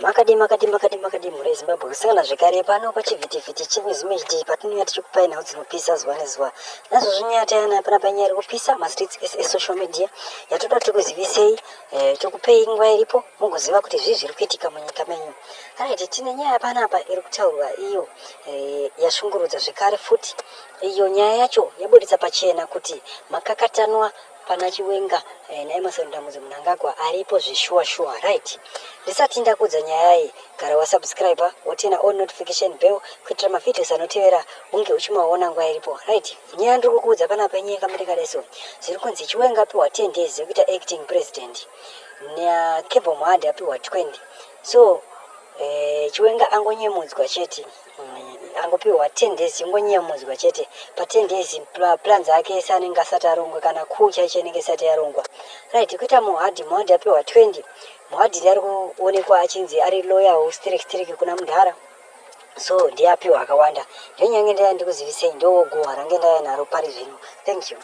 makadi muri Zimbabwe kusangana zvekare pano pachivhitivhiti chenews media patinouya tichikupai nhau dzinopisa zuva nezuva nazvo zvinyatayana pana panyaya kupisa mastreets esocial media yatoda tikuzivisei tikupei nguva iripo mugoziva kuti zvii zviri kuitika munyika menyu. Right, tine nyaya panapa iri kutaurwa iyo yashungurudza zvekare futi iyo nyaya yacho yabuditsa pachena kuti makakatanwa pana Chiwenga naEmmerson Mnangagwa aripo zvishuwa right. Ndisati ndakudza nyaya iyi gara wasubscribe wotena on notification bell kuitira mavhidios anotevera unge uchimaona nguva iripo right. Nyaya ndiri kukudza panapa inyaya kamirika leso zviri kunzi Chiwenga apiwa 10 days yekuita acting president naKebbo Muhadhi apiwa 20. So Chiwenga angonyemudzwa chete angopiwa 10 days ingonyemudzwa chete pa 10 days plans ake ese anenge asati arongwa kana kucha chenenge asati arongwa right. Kuita Muhadhi apiwa 20. Muhadhi ari kuonekwa achinzi ari lawyer strict kuna Mudhara, so ndiye apiwa akawanda. Ndonyanga ndikuzivisei ndogohwa range ndaya naro pari zvino. Thank you.